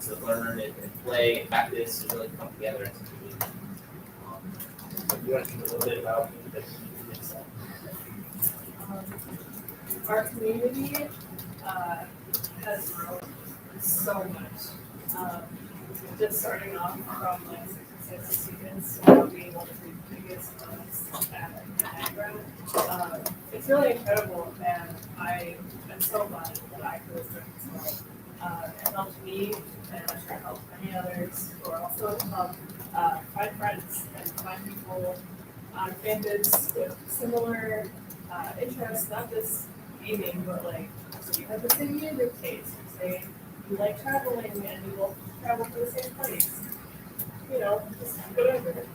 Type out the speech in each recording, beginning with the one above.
to learn and play and practice and really come together as a community. So you want to think a little bit about the community itself? Our community has grown so much. Just starting off from like 66 students to now being one of the biggest clubs at Niagara. It's really incredible, and I am so glad that I could have joined this club. It helped me, and I'm sure it helped many others who are also in the club find friends and find people on campus with similar interests, not just gaming, but like, so you have the same music taste, say you like traveling and you will travel to the same place. You know, just whatever.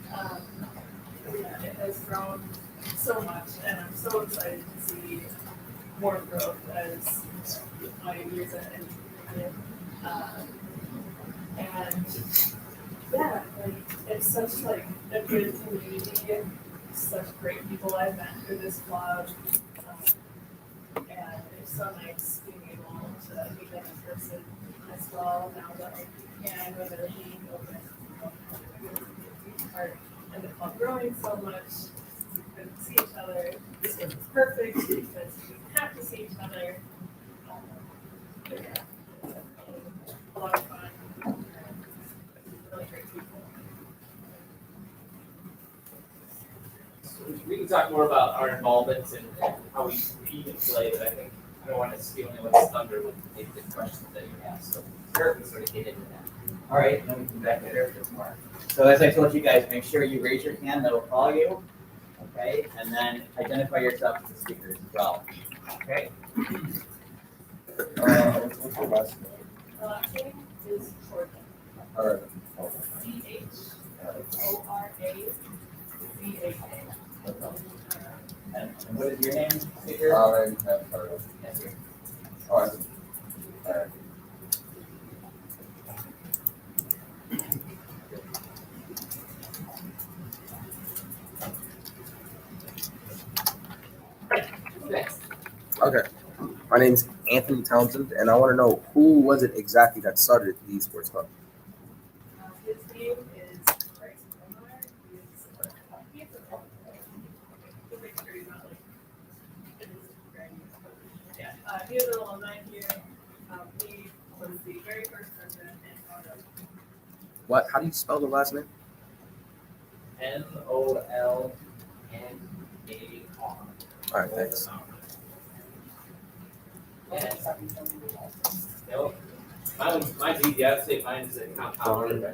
Yeah, it has grown so much, and I'm so excited to see more growth as my years at NU. And yeah, like it's such like a good community, such great people I've met through this club. And it's so nice being able to meet them in person as well now that I can, when they're being open. And the club growing so much, we couldn't see each other. This was perfect because we have to see each other. But yeah, it's a lot of fun. And really great people. We can talk more about our involvement and how we compete and play, but I think I don't want to steal anyone's thunder with maybe the questions that you asked. So Eric can sort of get into that. All right, then we can back to Eric for more. So as I told you guys, make sure you raise your hand, that'll call you, okay? And then identify yourself as a speaker as well, okay? What's your last name? The last name is Jordan. Or, CHORAZAK. And what is your name, speaker? Aaron Pepper. Yes, sir. Oh, I see. Alright. Next. Okay. My name's Anthony Townsend, and I want to know who was it exactly that started the esports club? His name is Bryce Omar. He's a make sure he's not like in his Instagram. Yeah, he is an alumni here. He was the very first president and founder. What? How do you spell the last name? NOLNAR. All right, thanks. No, mine's easy. I'd say mine's a compound.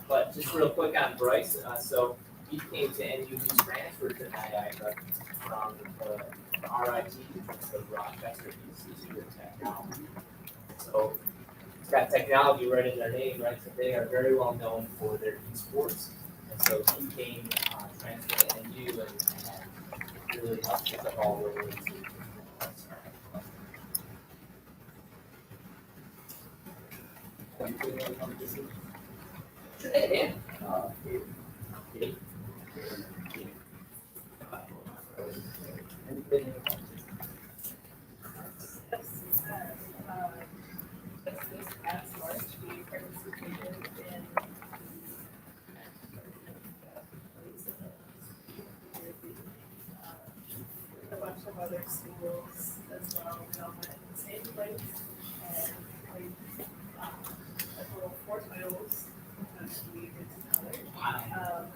But just real quick on Bryce, so he came to NU, he transferred to Niagara from the RIT, the Rochester Institute of Technology. So it's got technology right in their name, right? So they are very well known for their esports. And so he came, transferred to NU and really helped get the ball rolling. Yeah. This past March, we participated in a bunch of other schools as well. We all met in the same place and played a total of 4 titles. We against each other.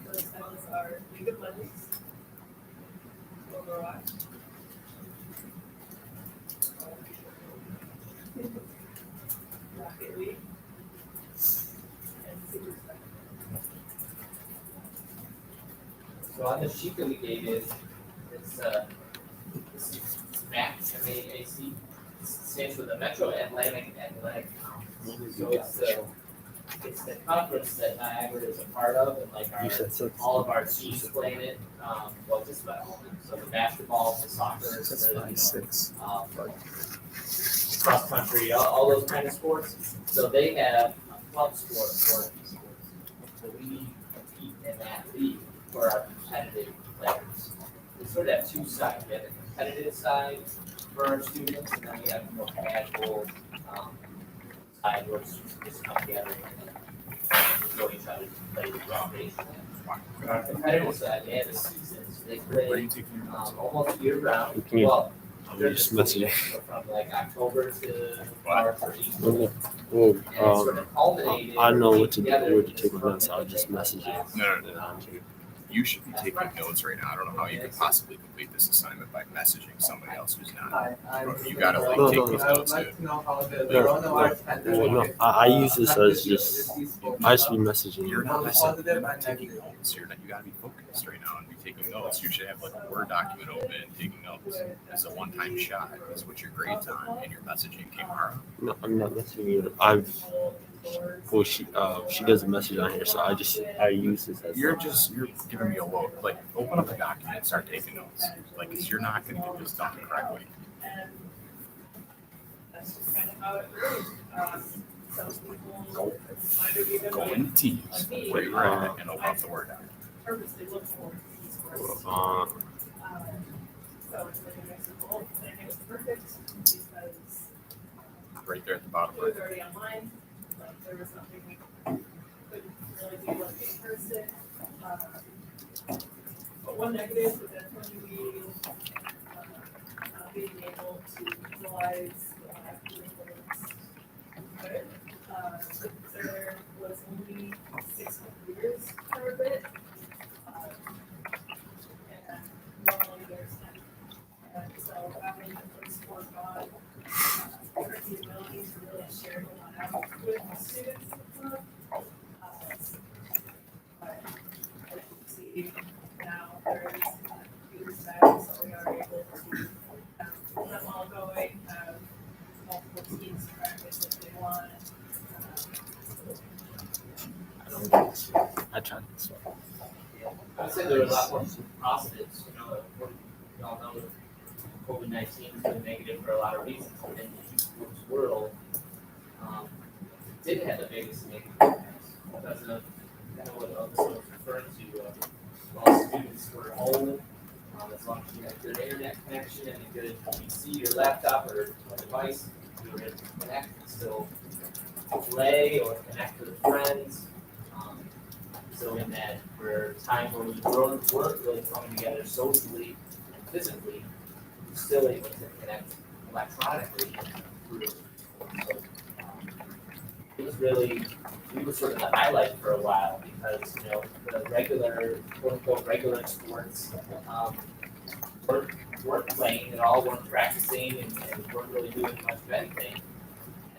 Those titles are League of Legends, Overwatch, Rocket League, and Super Spectrum. So on the sheet that we gave you, it's MAC, M-A-A-C, stands for the Metro Atlantic Athletic Conference. So it's the conference that Niagara is a part of, and like all of our teams play in it. Well, just about all of them. So the basketball, the soccer, the cross country, all those kind of sports. So they have a club sport for esports. So we compete in that league for our competitive players. We sort of have 2 sides. We have the competitive side for our students, and then we have more casual side where it's just come together and go each other play the foundation. On our competitive side, they have the seasons, they play almost year round. Can you- Well, I'm they're just just messaging. from like October to March or April. Well, And it's sort of culminated. I know what to do, together where to in this take my notes. tournament I'll just that message you. lasts, No. You should be taking notes right now. I don't know how you could possibly complete this assignment by messaging somebody else who's not. You gotta like No, take no, these no. notes too. No, I use this as just, I just be messaging You're you. not listening. You're not taking notes. You gotta be focused right now and be taking notes. You should have like a Word document open and taking notes. It's a one-time shot. That's what your grades on and your messaging tomorrow. No, I'm not messaging you. Well, she does a message on here, so I use this as. You're giving me a load. Like, open up a document and start taking notes. Like, cause you're not gonna get this done correctly. And that's just kind of how it goes. Some people might have even Go like, into Teams, where you're at, and open up the Word document. purposely look for these words. So it's like a mix of both, and it was perfect because Right there at the bottom. it was already online, like there was nothing we couldn't really do like in person. But one negative would definitely be not being able to utilize curriculums. But there was only 6 computers for a bit. And normally there's 10. And so having the first work on the ability to really share the lab with the students in the club. But as you see now, there's computer science, so we are able to have them all going, have multiple teams practice if they want. I tried this one. I would say there were a lot more positives, we all know that COVID-19 has been negative for a lot of reasons, but in the esports world, it did have the biggest negative impacts because of kind of what Elvis was referring to. While students were home, as long as you had good internet connection and a good PC or laptop or device, you were able to connect and still play or connect with friends. So in that, for times where we weren't really coming together socially and physically, we were still able to connect electronically through. So it was really, we were sort of the highlight for a while because, the regular, quote unquote, regular sports weren't playing at all, weren't practicing, and weren't really doing much of anything.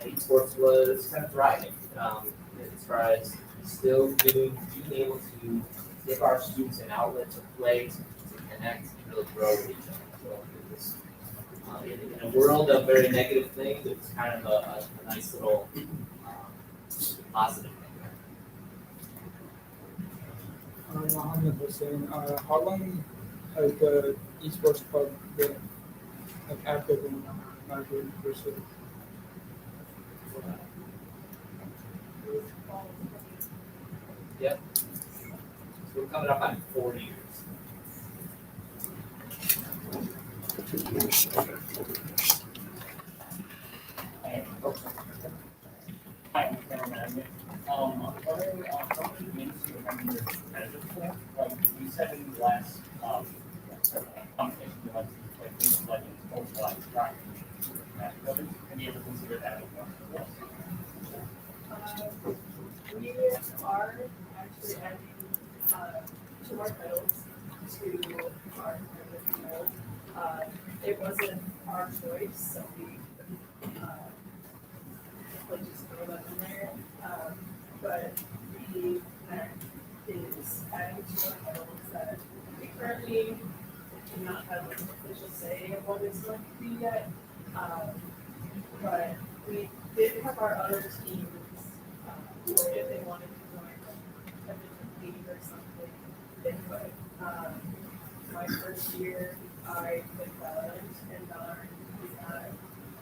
And esports was kind of thriving as far as still being able to give our students an outlet to play, to connect, and really grow with each other. So it was, in a world of very negative things, it was kind of a nice little positive thing. Mohammed Hussein, how long has the esports club been active in Nagpur University? Yep. So we're coming up on 4 years. Hi, I'm Cameron Magnet. I'm wondering, how many games do you have in your competitive for? Like, you said in the last, competition, you had, like, things like localized track match building. Have you ever considered adding one to this? We are actually adding 2 more titles to our competitive title. It wasn't our choice, so we just throw that in there. But the next is adding 2 more titles that we currently do not have an official say of what it's going to be yet. But we did have our other teams, if they wanted to join a different league or something, they could. My first year, I played Valorant, and we had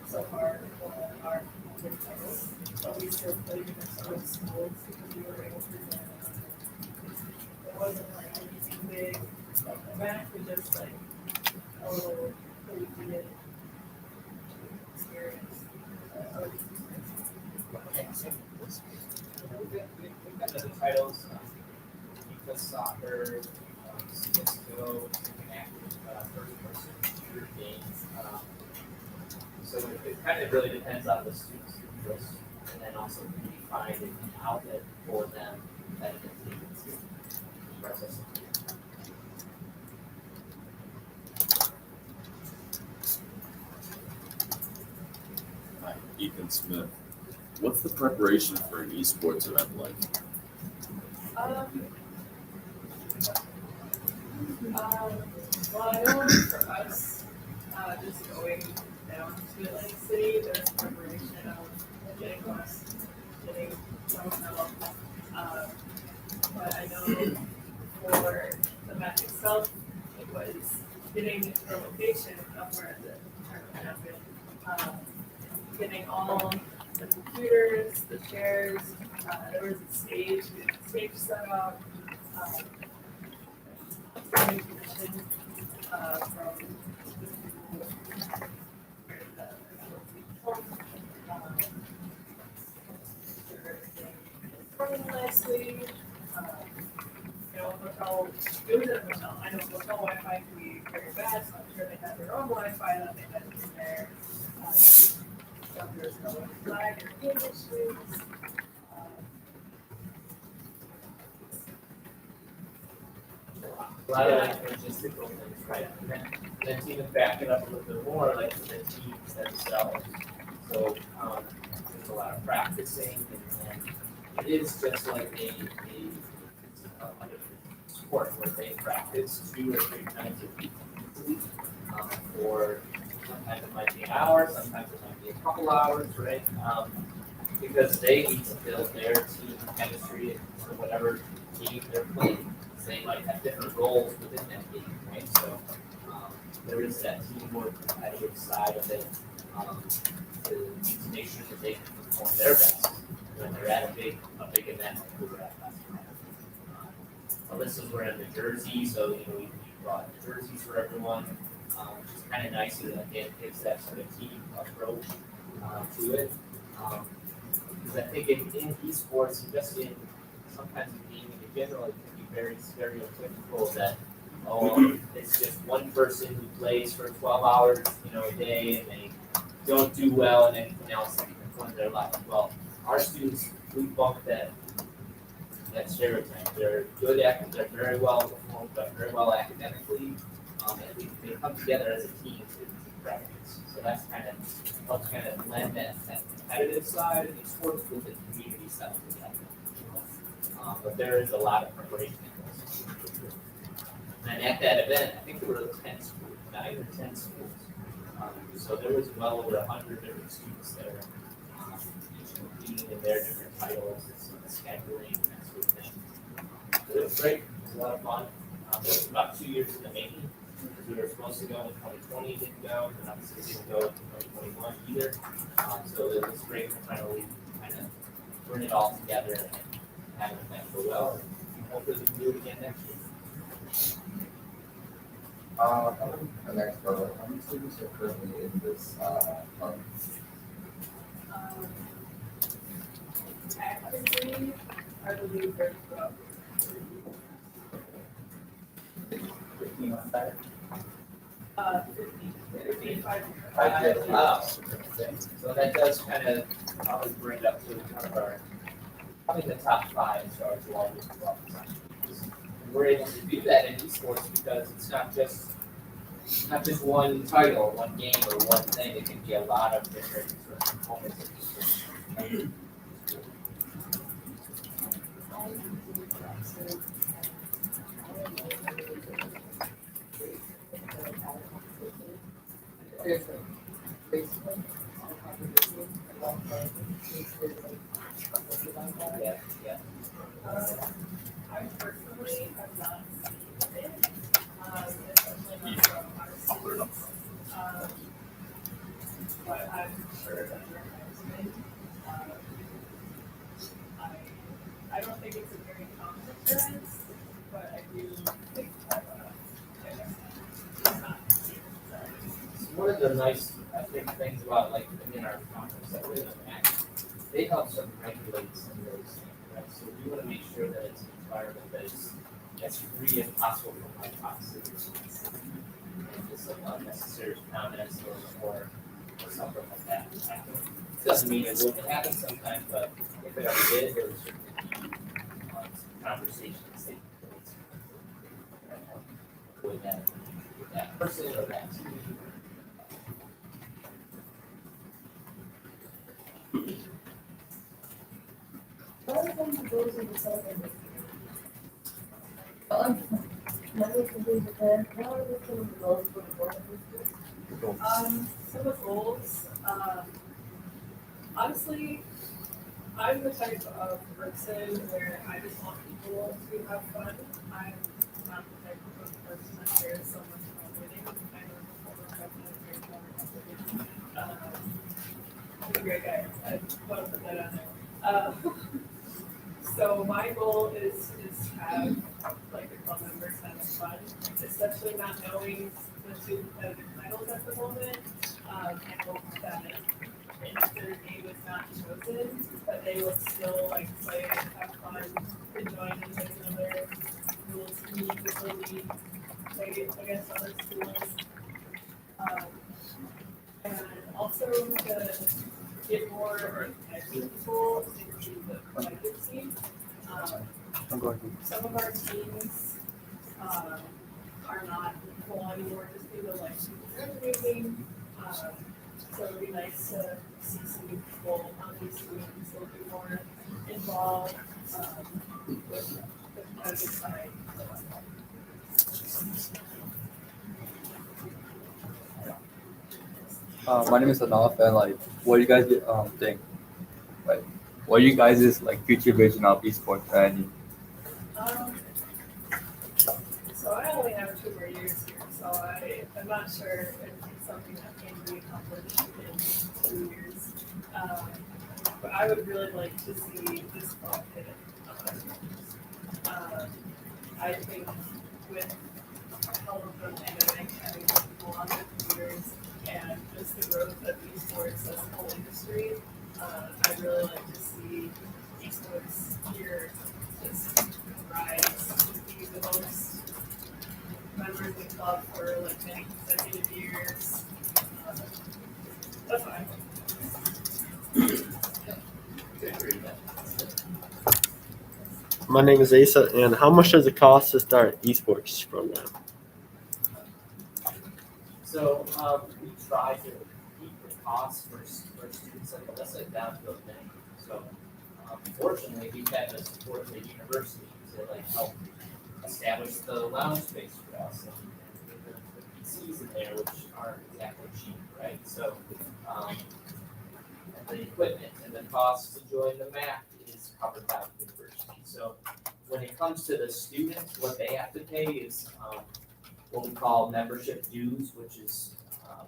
so far won our competitive titles, but we still played against other schools because we were able to join. It wasn't like anything big, like a match, but just like a little collegiate experience. We've got other titles, FIFA soccer, CSGO, active first-person shooter games. So it kind of really depends on the student's interest, and then also can we find an outlet for them that can take it to process it. Hi, Ethan Smith. What's the preparation for an esports event like? Well, I know for us, just going down to Atlantic City, there's preparation of getting bus, getting hotel. But I know for the match itself, it was getting the location of where the tournament happened, getting all the computers, the chairs, there was a stage set up, training commission, from nicely, hotel, it was at a hotel, I know hotel Wi-Fi can be very bad, so I'm sure they had their own Wi-Fi that they had in there. So there's no flag or game issues. A lot of like logistical things, right? And then to even back it up a little bit more, like the teams themselves. So there's a lot of practicing, and it is just like a sport where they practice 2 or 3 times a week. Or sometimes it might be an hour, sometimes it might be a couple hours, right? Because they need to build their team chemistry for whatever game they're playing. They might have different roles within that game, right? So there is that teamwork competitive side of it to make sure that they can perform their best when they're at a big event like we were at last night. Alyssa's wearing the jersey, so we brought the jerseys for everyone, which is kind of nice. And again, gives that sort of team approach to it. Because I think in esports, and just in sometimes in gaming in general, it can be very stereotypical that it's just one person who plays for 12 hours, a day, and they don't do well, and anything else that can perform their life. Well, our students, we bump that stereotype. They're good at, they're very well performed, but very well academically, and they come together as a team to practice. So that's helps blend that competitive side of the sports with the community side together. But there is a lot of preparation that goes into it. And at that event, I think there were 10 schools, 9 or 10 schools. So there was well over 100 different students there, each competing in their different titles, and scheduling, and that sort of thing. So it was great. It was a lot of fun. It was about 2 years in the making. Because we were supposed to go in 2020, didn't go, and obviously didn't go in 2021 either. So it was great to finally kind of bring it all together and have an event go well. And hopefully we can do it again next year. The next part, how many students are currently in this club? Actively, I believe there's about 15 on that. 55. Wow. So that does kind of probably bring it up to one of our, probably the top 5 as far as longest clubs. And we're able to do that in esports because it's not just one title, one game, or one thing. It can be a lot of different sort of components of esports. Yeah. I personally have not seen it, especially not from our students. But I'm sure that there has been. I don't think it's a very common occurrence, but I do think that it's not. One of the nice, I think, things about like in our conference that we're in the back they help sort of regulate some of those things, right? So we want to make sure that it's an environment that is as free as possible from toxicity. And just like unnecessary comments or something like that. Doesn't mean it wouldn't happen sometimes, but if it ever did, there would certainly be some conversations taking place with that person or that student. Some of the goals, honestly, I'm the type of person where I just want people to have fun. I'm not the type of person that cares so much about winning. I know I'm a great guy. I want to put that on there. So my goal is to have like the club members have fun, especially not knowing the two competitive titles at the moment. I hope that if their name is not chosen, that they will still like play and have fun, enjoy and like another little team, facility, play against other schools. And also to get more people into the collective team. Some of our teams are not full anymore just because like graduating. So it'd be nice to see some new people on these teams, so be more involved with the competitive side. My name is Anaf, and like, what do you guys think? Like, what are you guys' like future vision of esports? And So I only have 2 more years here, so I'm not sure if it's something that can be accomplished in 2 years. But I would really like to see this club hit 100 years. I think with the help of the pandemic, having people on their computers, and just the growth of esports as a whole industry, I'd really like to see esports here just rise to be the most members of the club for like many consecutive years. That's what I think. My name is Asa, and how much does it cost to start an esports program? So we try to keep the costs for students like Alyssa down to a minimum. So fortunately, we've had the support of the university to like help establish the lounge space for us and the PCs in there, which aren't exactly cheap, right? So and the equipment and the cost to join the MAC is covered by the university. So when it comes to the students, what they have to pay is what we call membership dues, which is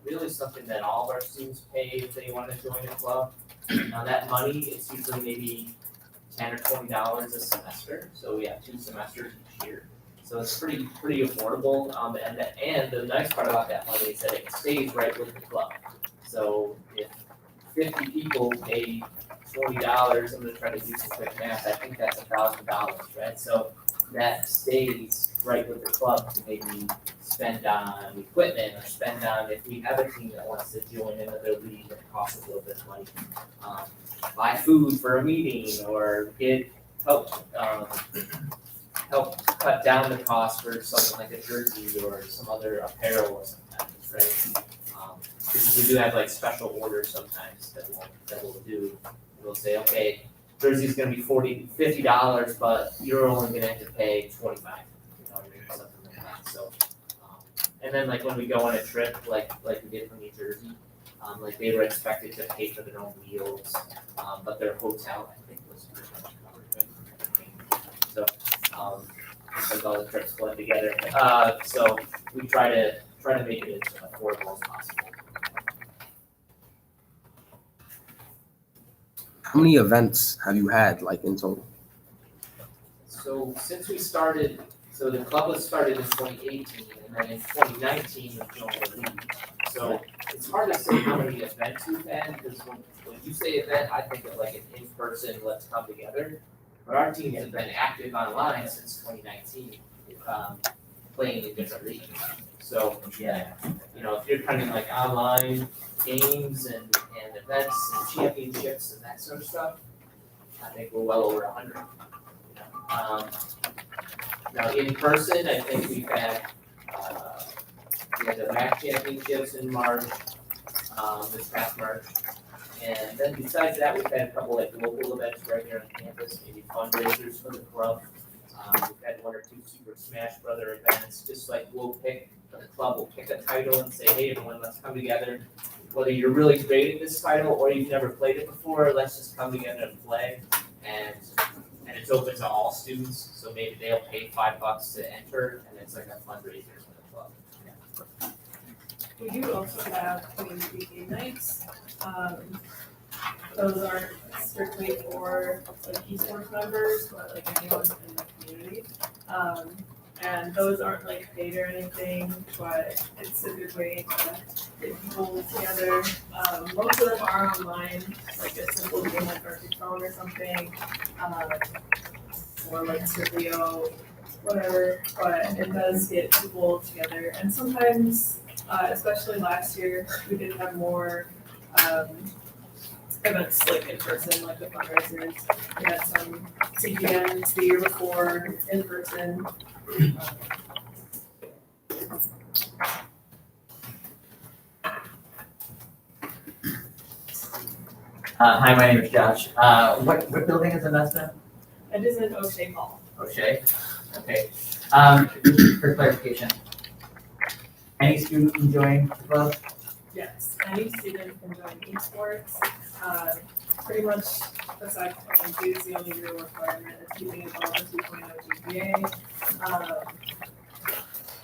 really something that all of our students pay if they want to join a club. Now that money is usually maybe $10 or $20 a semester, so we have 2 semesters each year. So it's pretty affordable. And the nice part about that money is that it stays right with the club. So if 50 people pay $20, I'm gonna try to do some quick math. I think that's $1,000, right? So that stays right with the club to maybe spend on equipment or spend on if we have a team that wants to join another league that costs a little bit of money. Buy food for a meeting or help cut down the cost for something like a jersey or some other apparel or sometimes, right? Because we do have like special orders sometimes that we'll do. We'll say, okay, jersey's gonna be $50, but you're only gonna have to pay $25. You know what I mean? Something like that. So, and then like when we go on a trip, like we did from New Jersey, like they were expected to pay for their own meals, but their hotel I think was pretty much covered, right? So, because all the trips blend together, so we try to make it as affordable as possible. How many events have you had, like in total? So since we started So the club was started in 2018, and then in 2019 we joined the league. So it's hard to say how many events we've had, because when you say event, I think of like an in-person, let's come together. But our teams have been active online since 2019, playing in different leagues. So, Yeah. you know, if you're counting like online games and events and championships and that sort of stuff, I think we're well over 100. Now, in person, I think we've had, we had the MAC championships in March, this past March. And then besides that, we've had a couple like local events right here on campus, maybe fundraisers for the club. We've had 1 or 2 Super Smash Brother events, just like the club will pick a title and say, hey, everyone, let's come together. Whether you're really great at this title or you've never played it before, let's just come together and play. And it's open to all students, so maybe they'll pay $5 to enter, and it's like a fundraiser for the club. We do also have community game nights. Those aren't strictly for like esports members, but like anyone in the community. And those aren't like paid or anything, but it's a good way to get people together. Most of them are online, like a simple game like Arctic Phone or something, or like Survio, whatever, but it does get people together. And sometimes, especially last year, we did have more events like in person, like the fundraisers. We had some CGNs the year before in person. Hi, my name is Josh. What building is Investa? It is in O'Shea Hall. O'Shea? Okay. For clarification, any student can join the club? Yes, any student can join esports. Pretty much, besides playing dues, the only real requirement is keeping above the 2.0 GPA.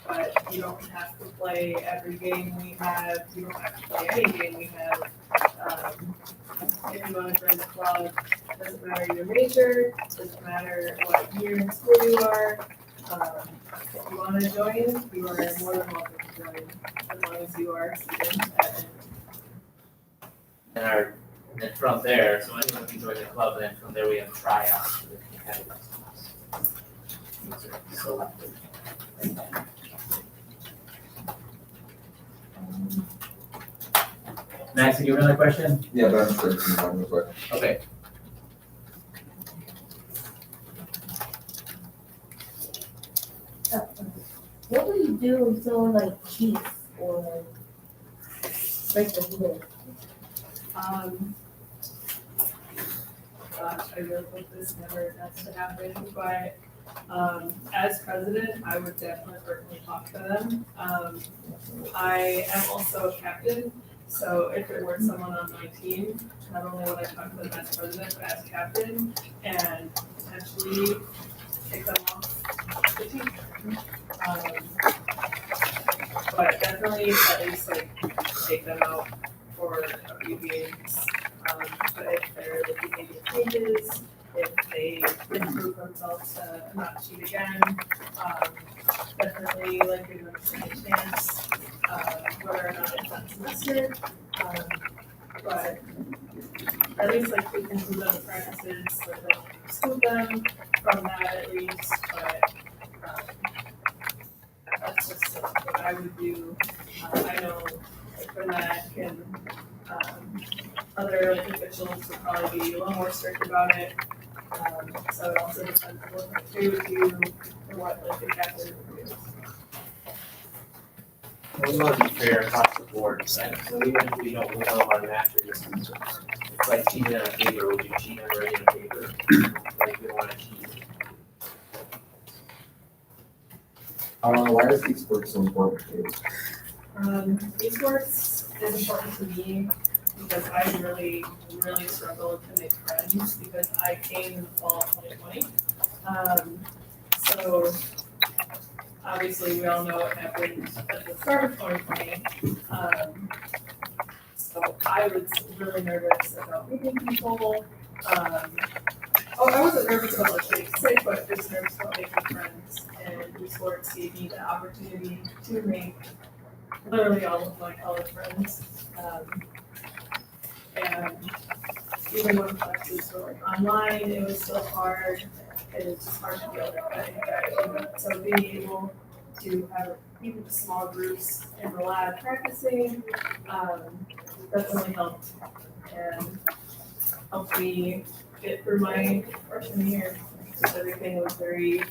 But you don't have to play every game we have. You don't have to play any game we have. If you want to join the club, doesn't matter your major, doesn't matter what year in school you are. If you want to join, you are more than welcome to join, as long as you are a student at And then from there, so anyone can join the club, and then from there we have tryouts for the competitive teams. These are selected. Max, do you have another question? Yeah, but I'm sure it's in one quick. Okay. What do you do if someone like cheats or breaks the rule? Gosh, I really hope this never has to happen, but as president, I would definitely personally talk to them. I am also a captain, so if there were someone on my team, not only would I talk to them as president, but as captain, and potentially take them off the team. But definitely at least like take them out for a few games. But if their behavior changes, if they improve themselves to not cheat again, definitely like give them a second chance, whether or not it's that semester. But at least like we can do those practices, like they don't exclude them from that at least, but that's just what I would do. I know for that can other like officials would probably be a little more strict about it. So it also depends on what they would do and what like the captain would do. We want to be fair across the board, so even if we don't win all of our matches, it's like cheating on a paper, would you cheat on a regular paper? Like, we don't want to cheat. Why is esports so important to you? Esports is important to me because I really struggled to make friends because I came in the fall of 2020. So obviously we all know what happened at the start of 2020. So I was really nervous about meeting people. I wasn't nervous about like getting sick, but just nervous about making friends. And esports gave me the opportunity to make literally all of my college friends. And even when classes were like online, it was still hard. It was just hard to be able to get interaction. So being able to have even small groups in the lab practicing definitely helped and helped me get through my freshman year because everything was very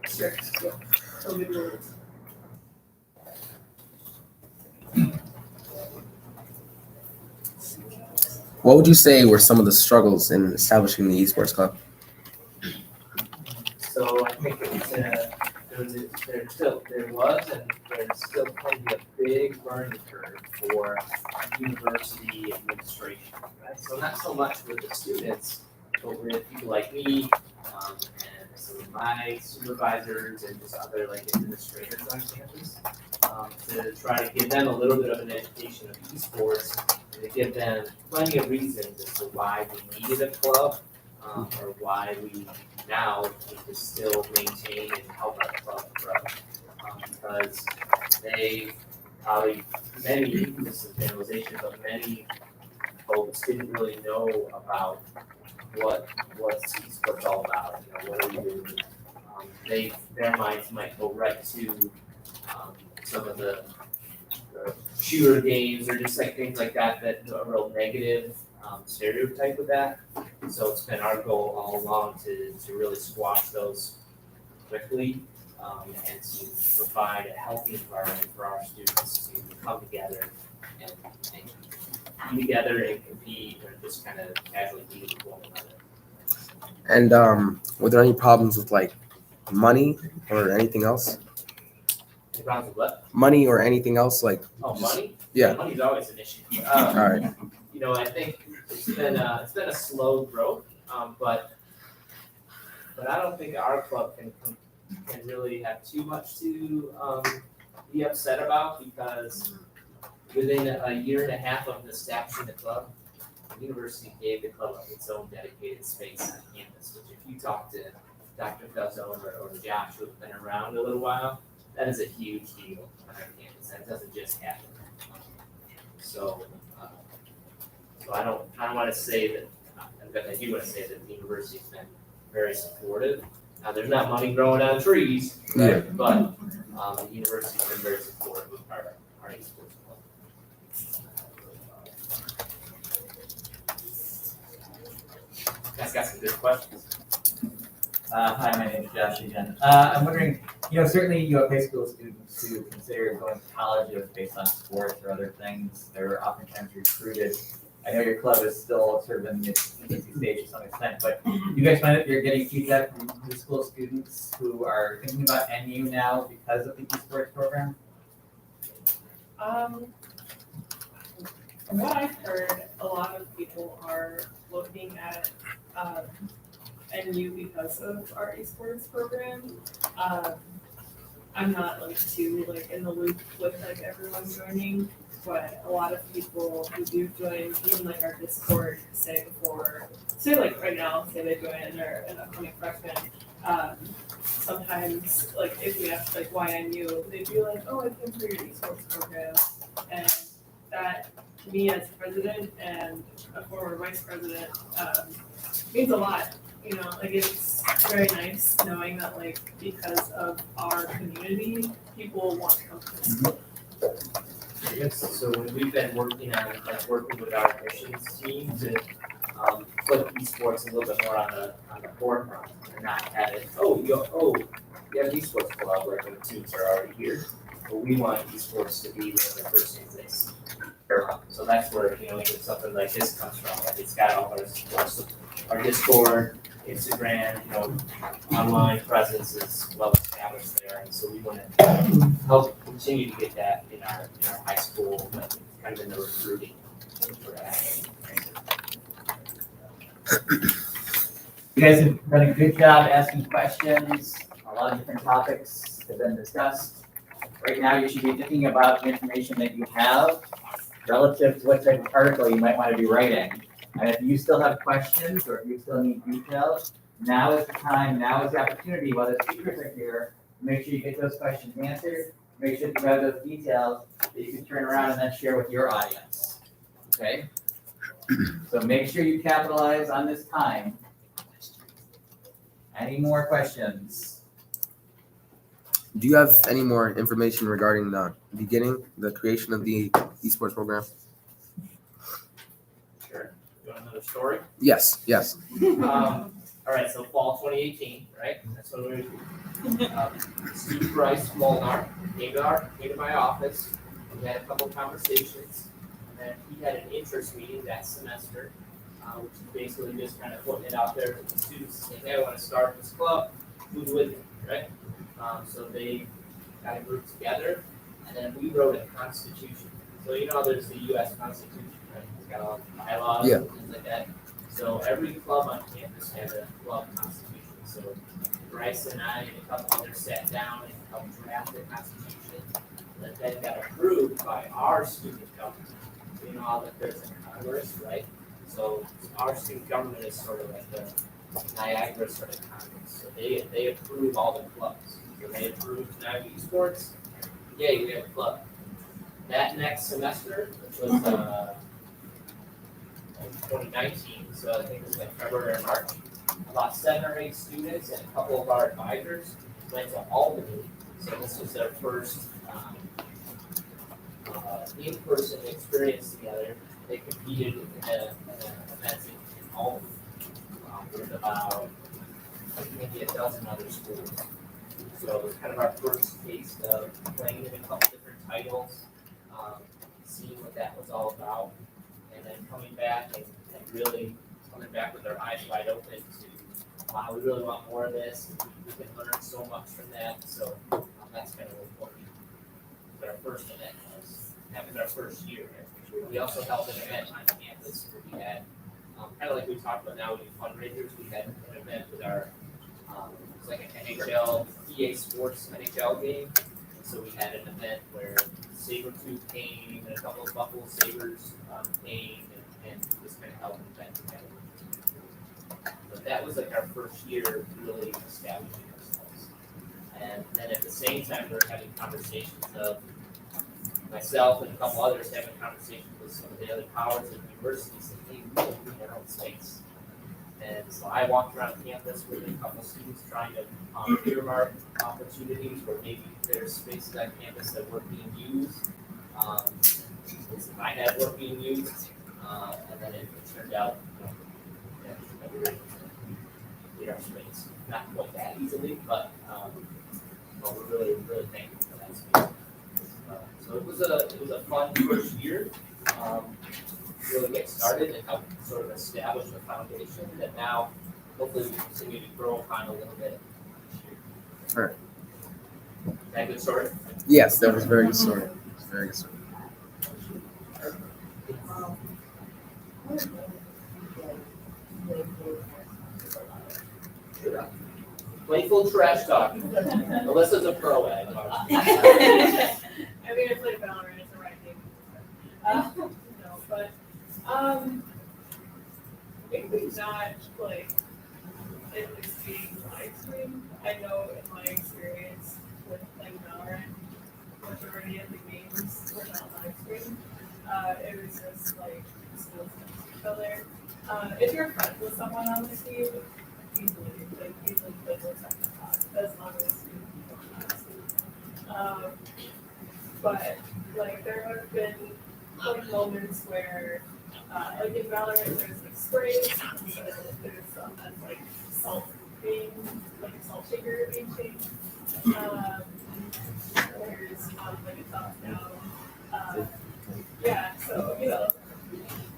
strict with COVID rules. What would you say were some of the struggles in establishing the esports club? So I think it was, there was and there's still going to be a big learning curve for university administration, right? So not so much with the students, but with people like me, and some of my supervisors and just other like administrators on campus, to try to give them a little bit of an education of esports and to give them plenty of reasons as to why we needed a club, or why we now need to still maintain and help our club grow. Because they probably, many, this is generalization, but many folks didn't really know about what esports all about, what are we doing? Their minds might go right to some of the shooter games or just like things like that a real negative stereotype with that. So it's been our goal all along to really squash those quickly, and to provide a healthy environment for our students to come together and be together and compete or just kind of casually be with one another. And were there any problems with like money or anything else? Any problems with what? Money or anything else like? Money? Yeah. Money's always an issue. All right. I think it's been a slow growth, but I don't think our club can really have too much to be upset about, because within a year and a half of establishing the club, the university gave the club its own dedicated space on campus, which if you talk to Dr. Falzone or Josh, who have been around a little while, that is a huge deal on our campus. That doesn't just happen. So I don't want to say that, I do want to say that the university's been very supportive. Now, there's not money growing on trees, right? Yeah. But the university's been very supportive of our esports club. Guys got some good questions. Hi, my name is Josh again. I'm wondering, certainly you have high school students who consider going to colleges based on sports or other things. They're oftentimes recruited. I know your club is still sort of in the infancy stage to some extent, but do you guys find that you're getting feedback from high school students who are thinking about NU now because of the esports program? From what I've heard, a lot of people are looking at NU because of our esports program. I'm not too in the loop with everyone joining, but a lot of people who do join, even our Discord, say right now, say they join and they're an upcoming freshman. Sometimes if we ask why I knew, they'd be like, oh, I came through your esports program, and that to me as president and a former vice president means a lot. It's very nice knowing that because of our community, people want to come to this school. Yes, so when we've been working on working with our admissions team to put esports a little bit more on the forefront and not have it, you have an esports club where the teams are already here. But we want esports to be one of the first things they see. So that's where even something like this comes from. It's got all our Discord, Instagram, online presence is well established there, and so we want to help continue to get that in our high school, kind of in the recruiting. You guys have done a good job asking questions. A lot of different topics have been discussed. Right now, you should be thinking about the information that you have relative to what type of article you might want to be writing. And if you still have questions or if you still need details, now is the time, now is the opportunity while the speakers are here Make sure you get those questions answered. Make sure that you have those details that you can turn around and then share with your audience. Okay? So make sure you capitalize on this time. Any more questions? Do you have any more information regarding the beginning, the creation of the esports program? Sure. You want another story? Yes, yes. All right, so fall 2018, right? That's when we Steve Bryce Molnar came to my office. We had a couple of conversations, and then he had an interest meeting that semester, which is basically just kind of putting it out there to the students, saying, hey, I want to start this club, who's with me, right? So they got a group together, and then we wrote a constitution. So there's the U.S. Constitution, right? It's got all the bylaws and things like that. So every club on campus has a club constitution. So Bryce and I and a couple others sat down and helped draft the constitution that then got approved by our student government. You know that there's a Congress, right? So our student government is sort of like the Niagara sort of Congress. So they approve all the clubs. So they approved Niagara Esports. Yay, we have a club. That next semester, which was 2019, so I think it was like February or March, about 7 or 8 students and a couple of our advisors went to Albany. So this was their first in-person experience together. They competed in an event in Albany with about maybe a dozen other schools. So it was kind of our first taste of playing in a couple different titles, seeing what that was all about, and then coming back and really coming back with our eyes wide open to, wow, we really want more of this. We can learn so much from that. So that's kind of what our first event was. That was our first year. We also held an event on campus where we had, kind of like we talked about now, we do fundraisers. We had an event with our, it was like an NHL, EA Sports NHL game. So we had an event where Sabretooth came and a couple of Buffalo Sabres came and just kind of held an event together. But that was like our first year really establishing ourselves. And then at the same time, we were having conversations of myself and a couple others having conversations with some of the other powers and universities and hey, we need our own space. And so I walked around campus with a couple students trying to earmark opportunities where maybe there's spaces on campus that weren't being used. I had weren't being used, and then it turned out that we were able to get our space. Not quite that easily, but we're really thankful for that space. So it was a fun first year. Really get started and help sort of establish a foundation that now hopefully we can continue to grow upon a little bit. Sure. That good story? Yes, that was very good story. Very good story. Playful trash talk. Alyssa's a pro at it. I mean, I played Valorant, it's the right game. No, but maybe not like it was being live streamed. I know in my experience with playing Valorant, majority of the games were not live streamed. It was just like schools against each other. If you're friends with someone on the team, easily play with second talk as long as you don't. But like there have been like moments where like in Valorant there's like sprays, there's some that's like salt being like a salt shaker being changed. There's like a top down. Yeah, so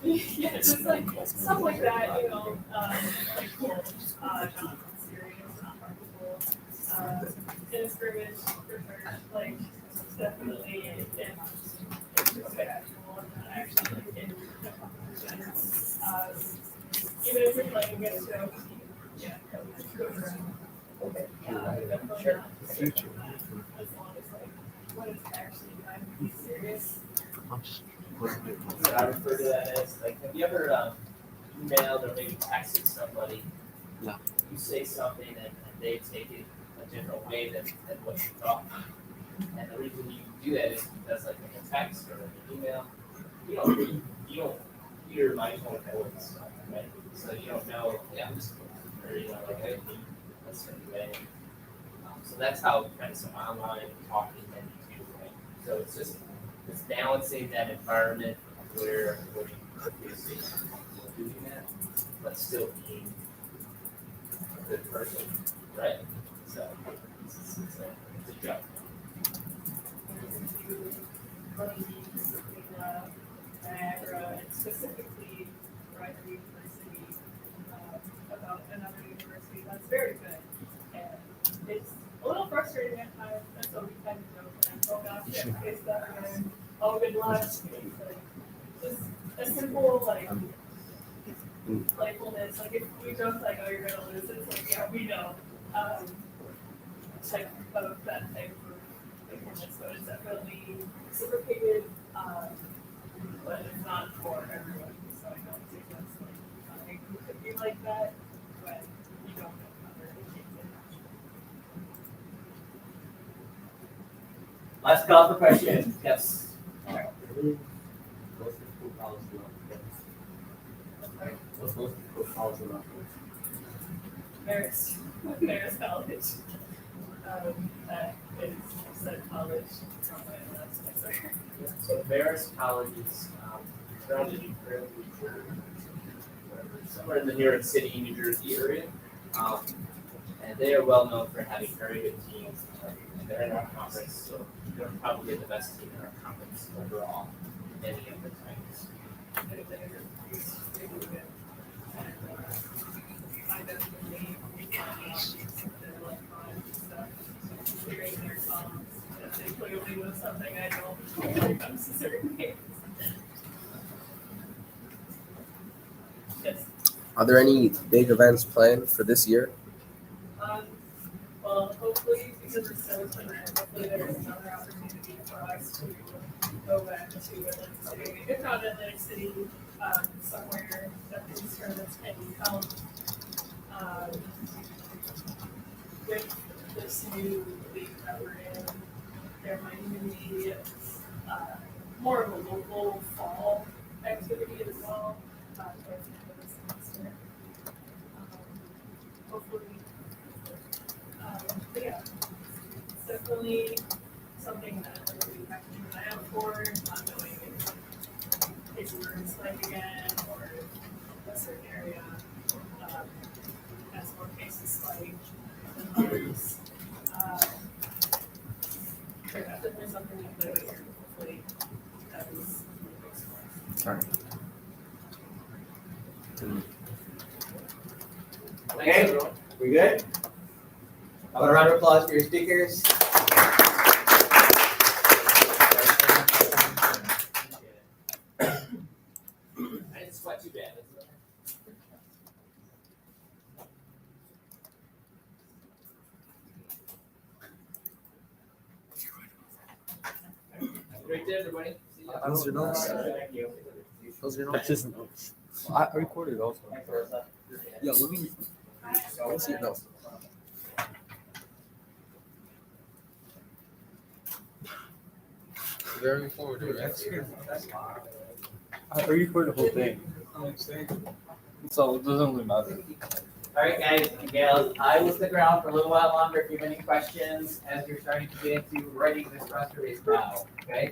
yeah, just like stuff like that, like cool, not serious, not harmful. In a scrimmage for sure, like definitely it's just casual and not actually like in the competition. Even if you're playing against your own team, yeah, go around. Definitely not safe on that, as long as like when it's actually trying to be serious. So I refer to that as like, have you ever emailed or maybe texted somebody? Yeah. You say something and they take it a different way than what you thought. And the reason you do that is because like in a text or in an email, you don't hear my tone of voice, right? So you don't know, yeah, I'm just, or you know, like I need a certain way. So that's how kind of some online talking can be too, right? So it's balancing that environment where you obviously doing that, but still being a good person, right? So it's a job. Niagara, and specifically Rider University, about another university that's very good. And it's a little frustrating at times, and so we kind of joke and oh gosh, yeah, okay, stuff and oh good luck. It's like just a simple like playfulness. Like if we joke like oh you're gonna lose, it's like yeah we know. Type of that type of playfulness, but it's definitely reciprocated. But it's not for everyone, so I don't think that's like, who could be like that, but you don't know how they're Last call for questions. Yes. What's most difficult college about? Marist College. That is said college, that's nicer. So Marist College is founded in Fairview, somewhere in the New York City, New Jersey area. And they are well known for having very good teams. And they're in our conference, so they're probably the best team in our conference overall. Many of the times. I definitely they're like fun stuff. Hearing their songs, they clearly know something I don't when it comes to certain games. Yes. Are there any big events planned for this year? Well, hopefully, because it's so summer, hopefully there's another opportunity for us to go back to Atlantic City. If not Atlantic City, somewhere that these tournaments can come. With this new league that we're in, there might even be more of a local fall activity as well. Towards the end of the semester. Hopefully. But yeah, it's definitely something that we have to keep an eye out for, not knowing if it's where it's like again or a certain area has more cases like than others. But that's definitely something we play with here, hopefully that is All right. Okay, we good? I want a round of applause for your speakers. I didn't sweat too bad. Great day, everybody. See ya. Those are notes. Thank you. Those are That's notes. just notes. I recorded also. Thanks, Larissa. Yeah, let me see your notes. Very informative. I recorded the whole thing, so it doesn't really matter. All right, guys and gals, I will stick around for a little while longer if you have any questions as you're starting to get into writing this press release now, okay?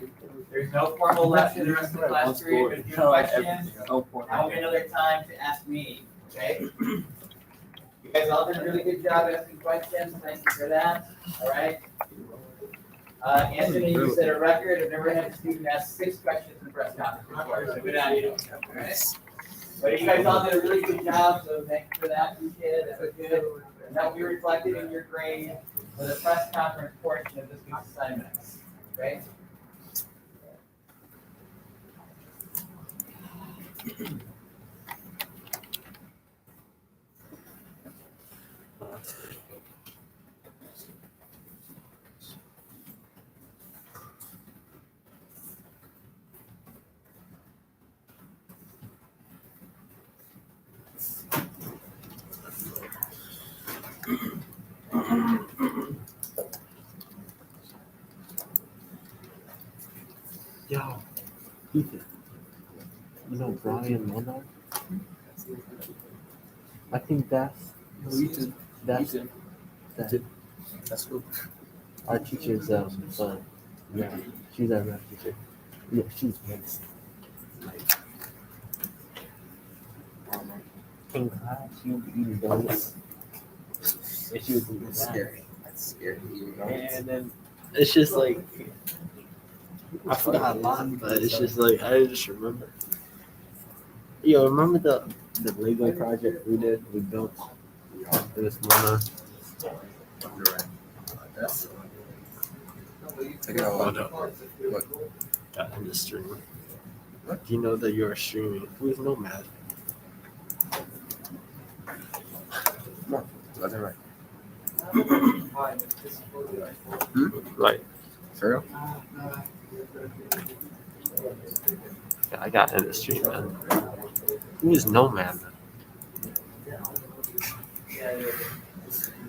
There's no formal lecture the rest of the class period, but if you have questions, now will be another time to ask me, okay? You guys all did a really good job asking questions, thank you for that, all right? Anthony, you set a record, I've never had a student ask 6 questions in a press conference before, so good on you, all right? But you guys all did a really good job, so thank you for that, appreciate it, that was good. And that will be reflected in your grade for the press conference portion of this week's assignments, okay? Ryan Monarch. I think that's that's That's cool. our teacher's son. Yeah, she's our math teacher. Yeah, she's nice. In class, she would be eating donuts. And she was eating That's that. scary. That's scary. And then it's just like I forgot a lot, but it's just like I just remember. Yo, remember the Lego project we did? We built this Mona. That's take it out. What? Got in the stream. Do you know that you are streaming? Who is Nomad? That's right. Right. For real? Yeah, I got in the stream, man. Who is Nomad?